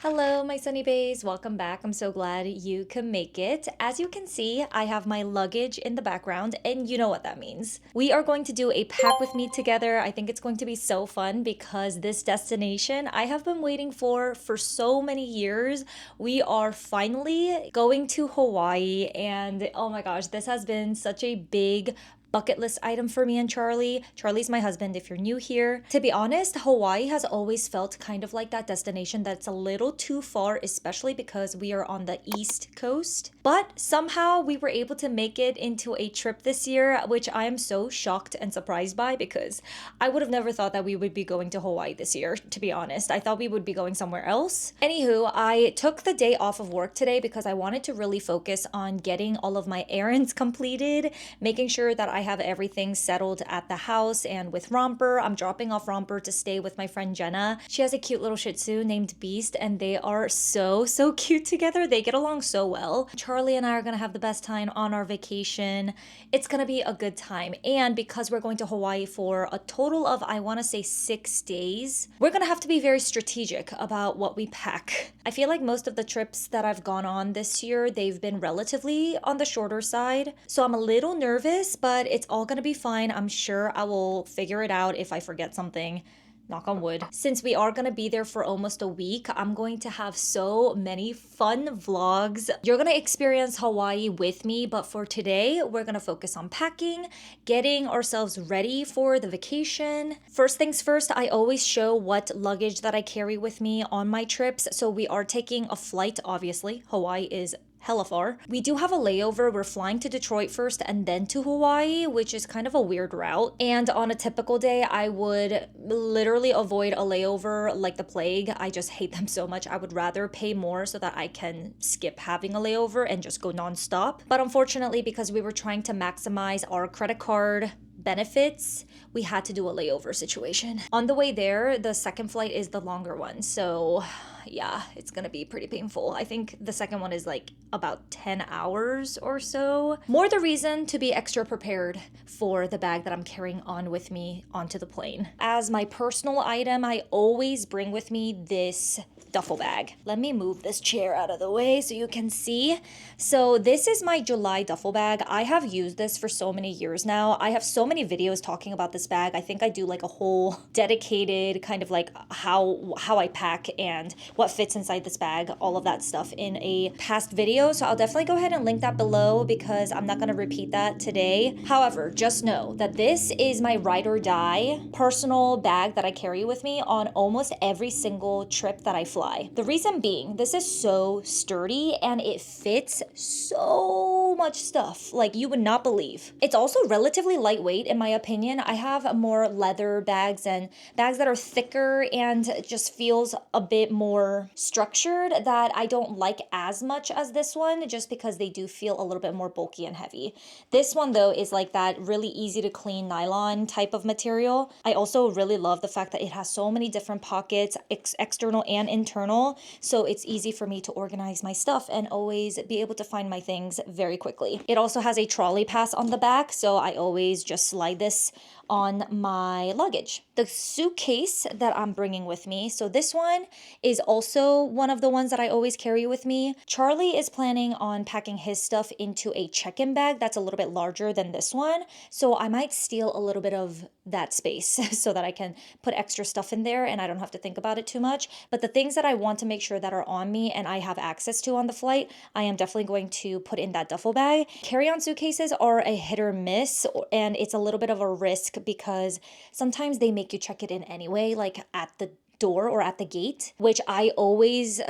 Hello, my sunny bays. Welcome back. I'm so glad you can make it. As you can see, I have my luggage in the background, and you know what that means. We are going to do a pack with me together. I think it's going to be so fun because this destination I have been waiting for so many years. We are finally going to Hawaii, and oh my gosh, this has been such a big bucket list item for me and Charlie. Charlie's my husband if you're new here. To be honest, Hawaii has always felt kind of like that destination that's a little too far, especially because we are on the East Coast. But somehow we were able to make it into a trip this year, which I am so shocked and surprised by because I would have never thought that we would be going to Hawaii this year, to be honest. I thought we would be going somewhere else. Anywho, I took the day off of work today because I wanted to really focus on getting all of my errands completed, making sure that I have everything settled at the house. And with Romper, I'm dropping off Romper to stay with my friend Jenna. She has a cute little Shih Tzu named Beast, and they are so cute together. They get along so well. Charlie and I are gonna have the best time on our vacation. It's gonna be a good time. And because we're going to Hawaii for a total of, I wanna say 6 days, we're gonna have to be very strategic about what we pack. I feel like most of the trips that I've gone on this year, they've been relatively on the shorter side. So I'm a little nervous, but it's all gonna be fine. I'm sure I will figure it out if I forget something. Knock on wood. Since we are gonna be there for almost a week, I'm going to have so many fun vlogs. You're gonna experience Hawaii with me, but for today, we're gonna focus on packing, getting ourselves ready for the vacation. First things first, I always show what luggage that I carry with me on my trips. So we are taking a flight, obviously. Hawaii is hella far. We do have a layover. We're flying to Detroit first and then to Hawaii, which is kind of a weird route. And on a typical day, I would literally avoid a layover like the plague. I just hate them so much. I would rather pay more so that I can skip having a layover and just go nonstop. But unfortunately, because we were trying to maximize our credit card benefits, we had to do a layover situation. On the way there, the second flight is the longer one. So yeah, it's gonna be pretty painful. I think the second one is like about 10 hours or so. More the reason to be extra prepared for the bag that I'm carrying on with me onto the plane. As my personal item, I always bring with me this duffel bag. Let me move this chair out of the way so you can see. So this is my July duffel bag. I have used this for so many years now. I have so many videos talking about this bag. I think I do like a whole dedicated kind of like how I pack and what fits inside this bag, all of that stuff in a past video. So I'll definitely go ahead and link that below because I'm not going to repeat that today. However, just know that this is my ride or die personal bag that I carry with me on almost every single trip that I fly. The reason being, this is so sturdy and it fits so much stuff like you would not believe. It's also relatively lightweight in my opinion. I have more leather bags and bags that are thicker and just feels a bit more structured that I don't like as much as this one just because they do feel a little bit more bulky and heavy. This one though is like that really easy to clean nylon type of material. I also really love the fact that it has so many different pockets, external and internal, so it's easy for me to organize my stuff and always be able to find my things very quickly. It also has a trolley pass on the back, so I always just slide this on my luggage. The suitcase that I'm bringing with me, so this one is also one of the ones that I always carry with me. Charlie is planning on packing his stuff into a check-in bag that's a little bit larger than this one, so I might steal a little bit of that space so that I can put extra stuff in there and I don't have to think about it too much. But the things that I want to make sure that are on me and I have access to on the flight, I am definitely going to put in that duffel bag. Carry-on suitcases are a hit or miss, and it's a little bit of a risk because sometimes they make you check it in anyway, like at the door or at the gate, which I always,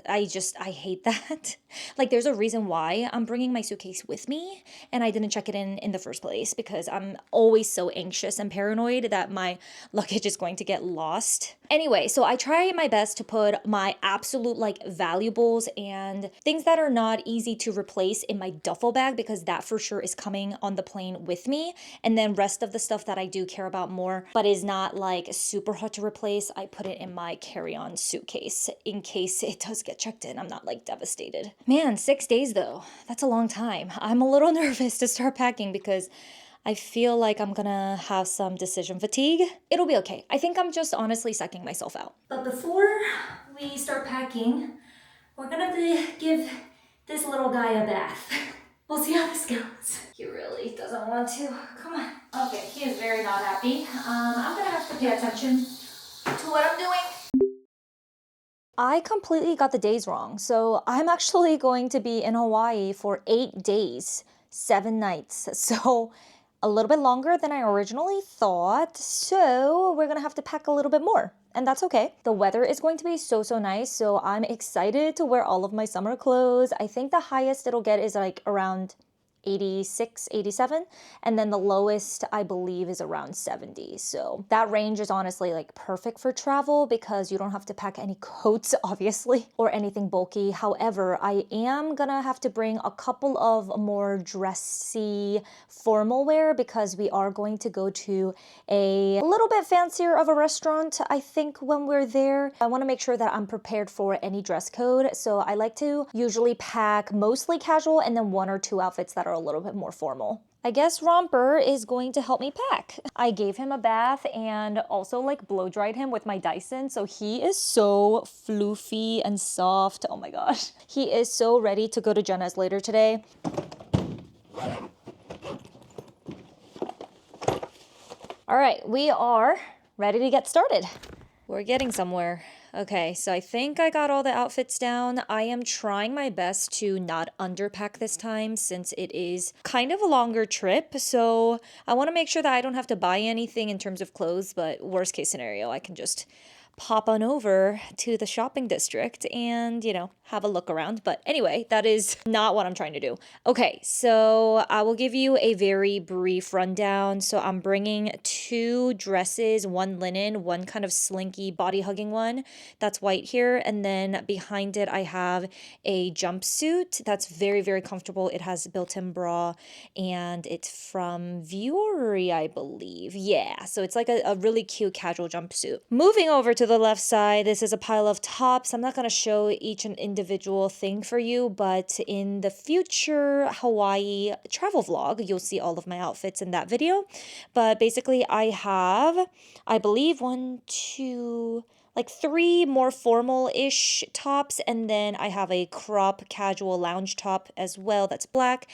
I hate that. Like there's a reason why I'm bringing my suitcase with me and I didn't check it in the first place because I'm always so anxious and paranoid that my luggage is going to get lost. Anyway, so I try my best to put my absolute like valuables and things that are not easy to replace in my duffel bag because that for sure is coming on the plane with me. And then rest of the stuff that I do care about more but is not like super hard to replace, I put it in my carry-on suitcase in case it does get checked in. I'm not like devastated. Man, 6 days though, that's a long time. I'm a little nervous to start packing because I feel like I'm gonna have some decision fatigue. It'll be okay. I think I'm just honestly psyching myself out. But before we start packing, we're gonna give this little guy a bath. We'll see how this goes. He really doesn't want to. Come on. Okay, he is very not happy. I'm gonna have to pay attention to what I'm doing. I completely got the days wrong. So I'm actually going to be in Hawaii for 8 days, 7 nights. So a little bit longer than I originally thought. So we're gonna have to pack a little bit more. And that's okay. The weather is going to be so nice. So I'm excited to wear all of my summer clothes. I think the highest it'll get is like around 86, 87, and then the lowest I believe is around 70. So that range is honestly like perfect for travel because you don't have to pack any coats obviously or anything bulky. However, I am gonna have to bring a couple of more dressy formal wear because we are going to go to a little bit fancier of a restaurant I think when we're there. I want to make sure that I'm prepared for any dress code. So I like to usually pack mostly casual and then 1 or 2 outfits that are a little bit more formal. I guess Romper is going to help me pack. I gave him a bath and also like blow dried him with my Dyson. So he is so floofy and soft. Oh my gosh. He is so ready to go to Jenna's later today. All right, we are ready to get started. We're getting somewhere. Okay, so I think I got all the outfits down. I am trying my best to not underpack this time since it is kind of a longer trip. So I want to make sure that I don't have to buy anything in terms of clothes, but worst case scenario, I can just pop on over to the shopping district and, have a look around. But anyway, that is not what I'm trying to do. Okay, so I will give you a very brief rundown. So I'm bringing 2 dresses, 1 linen, 1 kind of slinky body hugging one that's white here. And then behind it, I have a jumpsuit that's very comfortable. It has built-in bra and it's from Vuori, I believe. Yeah, so it's like a really cute casual jumpsuit. Moving over to the left side, this is a pile of tops. I'm not going to show each an individual thing for you, but in the future Hawaii travel vlog, you'll see all of my outfits in that video. But basically I have, I believe 1, 2, like 3 more formal-ish tops, and then I have a crop casual lounge top as well that's black.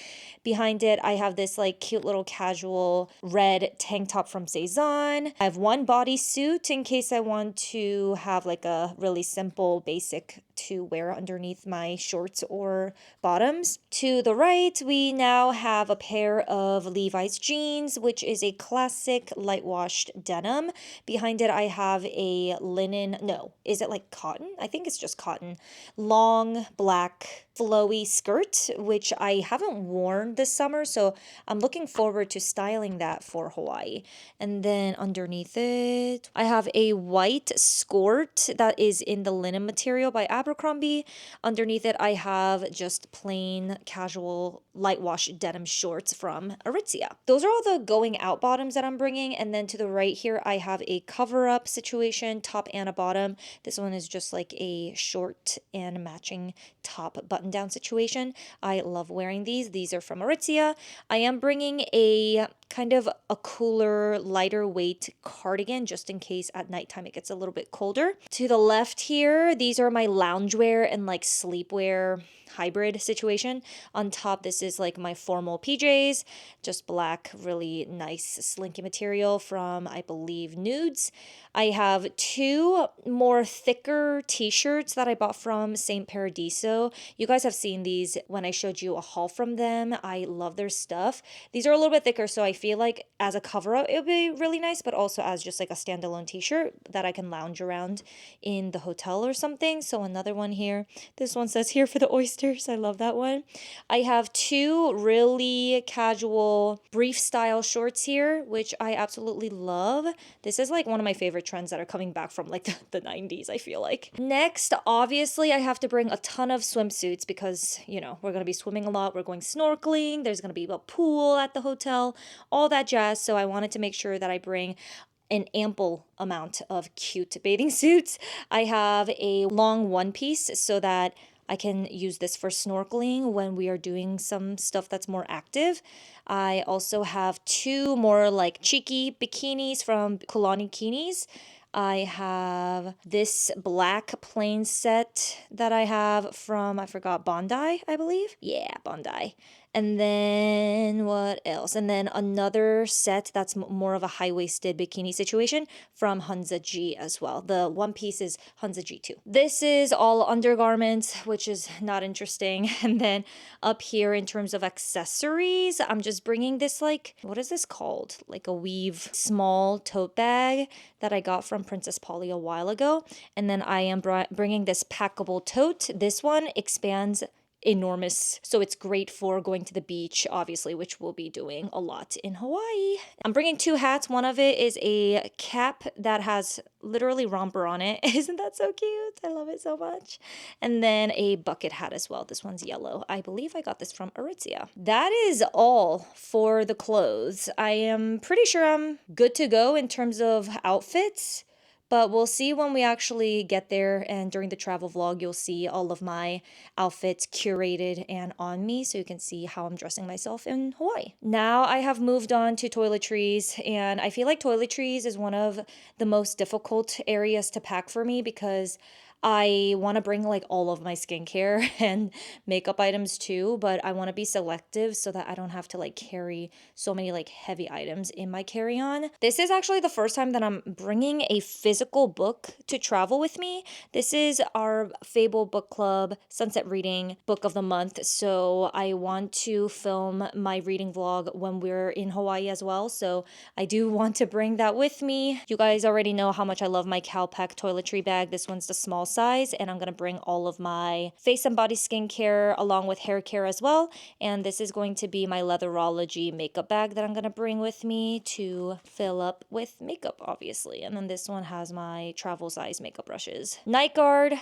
Behind it, I have this like cute little casual red tank top from Cezanne. I have 1 bodysuit in case I want to have like a really simple basic to wear underneath my shorts or bottoms. To the right, we now have a pair of Levi's jeans, which is a classic light washed denim. Behind it, I have a linen, no, is it like cotton? I think it's just cotton. Long black flowy skirt, which I haven't worn this summer, so I'm looking forward to styling that for Hawaii. And then underneath it, I have a white skirt that is in the linen material by Abercrombie. Underneath it, I have just plain casual light wash denim shorts from Aritzia. Those are all the going out bottoms that I'm bringing. And then to the right here, I have a cover up situation, top and a bottom. This one is just like a short and matching top button down situation. I love wearing these. These are from Aritzia. I am bringing a kind of a cooler, lighter weight cardigan just in case at nighttime it gets a little bit colder. To the left here, these are my loungewear and like sleepwear hybrid situation. On top, this is like my formal PJs, just black, really nice slinky material from, I believe, Nudes. I have 2 more thicker t-shirts that I bought from St. Paradiso. You guys have seen these when I showed you a haul from them. I love their stuff. These are a little bit thicker, so I feel like as a cover-up, it would be really nice, but also as just like a standalone t-shirt that I can lounge around in the hotel or something. So another one here. This one says here for the oysters. I love that one. I have 2 really casual brief style shorts here, which I absolutely love. This is like one of my favorite trends that are coming back from like the 90s, I feel like. Next, obviously, I have to bring a ton of swimsuits because, we're going to be swimming a lot. We're going snorkeling. There's going to be a pool at the hotel, all that jazz. So I wanted to make sure that I bring an ample amount of cute bathing suits. I have a long one piece so that I can use this for snorkeling when we are doing some stuff that's more active. I also have two more like cheeky bikinis from Kulani Kinis. I have this black plain set that I have from, I forgot, Bondi, I believe. Yeah, Bondi. And then what else? And then another set that's more of a high-waisted bikini situation from Hunza G as well. The one piece is Hunza G too. This is all undergarments, which is not interesting. And then up here in terms of accessories, I'm just bringing this like, what is this called? Like a weave small tote bag that I got from Princess Polly a while ago. And then I am bringing this packable tote. This one expands enormous, so it's great for going to the beach, obviously, which we'll be doing a lot in Hawaii. I'm bringing two hats. One of it is a cap that has literally Romper on it. Isn't that so cute? I love it so much. And then a bucket hat as well. This one's yellow. I believe I got this from Aritzia. That is all for the clothes. I am pretty sure I'm good to go in terms of outfits. But we'll see when we actually get there, and during the travel vlog, you'll see all of my outfits curated and on me, so you can see how I'm dressing myself in Hawaii. Now I have moved on to toiletries, and I feel like toiletries is one of the most difficult areas to pack for me because I want to bring like all of my skincare and makeup items too, but I want to be selective so that I don't have to like carry so many like heavy items in my carry-on. This is actually the first time that I'm bringing a physical book to travel with me. This is our Fable Book Club Sunset Reading Book of the Month, so I want to film my reading vlog when we're in Hawaii as well, so I do want to bring that with me. You guys already know how much I love my Calpac toiletry bag. This one's the small size, and I'm gonna bring all of my face and body skincare along with hair care as well. And this is going to be my Leatherology makeup bag that I'm gonna bring with me to fill up with makeup, obviously. And then this one has my travel size makeup brushes. Night guard,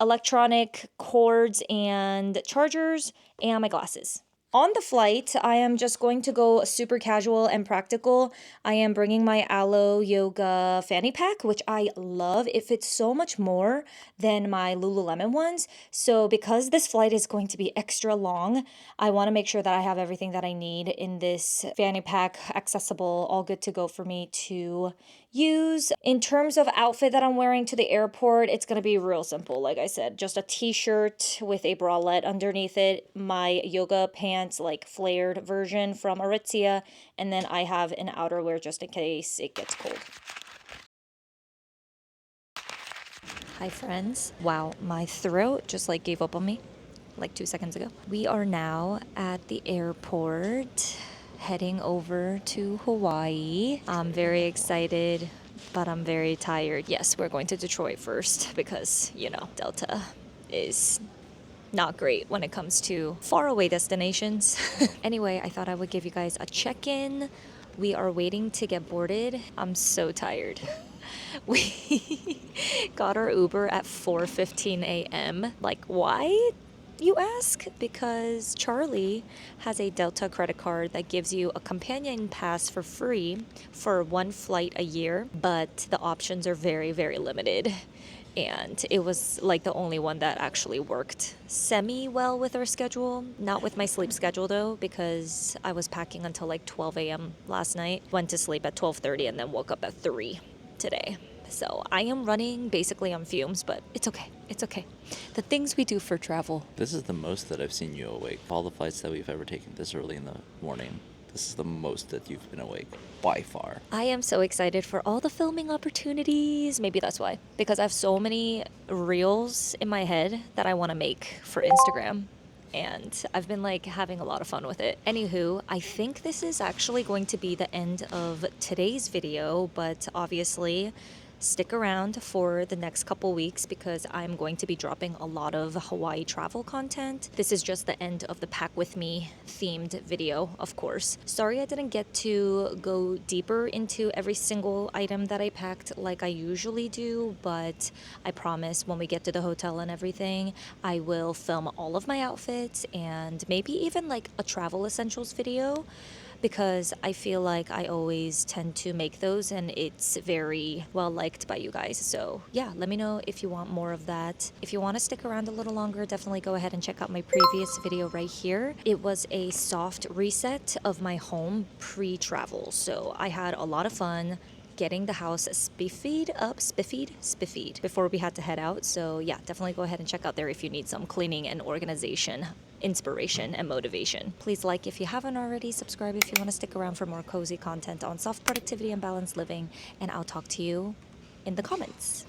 electronic cords and chargers, and my glasses. On the flight, I am just going to go super casual and practical. I am bringing my Aloe Yoga fanny pack, which I love. It fits so much more than my Lululemon ones. So because this flight is going to be extra long, I want to make sure that I have everything that I need in this fanny pack, accessible, all good to go for me to use. In terms of outfit that I'm wearing to the airport, it's going to be real simple. Like I said, just a t-shirt with a bralette underneath it, my yoga pants, like flared version from Aritzia, and then I have an outerwear just in case it gets cold. Hi friends. Wow, my throat just like gave up on me like 2 seconds ago. We are now at the airport heading over to Hawaii. I'm very excited, but I'm very tired. Yes, we're going to Detroit first because, you know, Delta is not great when it comes to faraway destinations. Anyway, I thought I would give you guys a check-in. We are waiting to get boarded. I'm so tired. We got our Uber at 4:15 a.m. Like, why? You ask? Because Charlie has a Delta credit card that gives you a companion pass for free for one flight a year, but the options are very, very limited. And it was like the only one that actually worked semi well with our schedule. Not with my sleep schedule though, because I was packing until like 12 a.m. last night. Went to sleep at 12:30 and then woke up at 3 today. So I am running basically on fumes, but it's okay. It's okay. The things we do for travel. This is the most that I've seen you awake. All the flights that we've ever taken this early in the morning, this is the most that you've been awake, by far. I am so excited for all the filming opportunities. Maybe that's why. Because I have so many reels in my head that I want to make for Instagram. And I've been like having a lot of fun with it. Anywho, I think this is actually going to be the end of today's video, but obviously stick around for the next couple weeks because I'm going to be dropping a lot of Hawaii travel content. This is just the end of the Pack With Me themed video, of course. Sorry I didn't get to go deeper into every single item that I packed like I usually do, but I promise when we get to the hotel and everything, I will film all of my outfits and maybe even like a travel essentials video, because I feel like I always tend to make those and it's very well liked by you guys. So yeah, let me know if you want more of that. If you want to stick around a little longer, definitely go ahead and check out my previous video right here. It was a soft reset of my home pre-travel. So I had a lot of fun getting the house spiffied before we had to head out. So yeah, definitely go ahead and check out there if you need some cleaning and organization inspiration and motivation. Please like if you haven't already, subscribe if you want to stick around for more cozy content on soft productivity and balanced living, and I'll talk to you in the comments.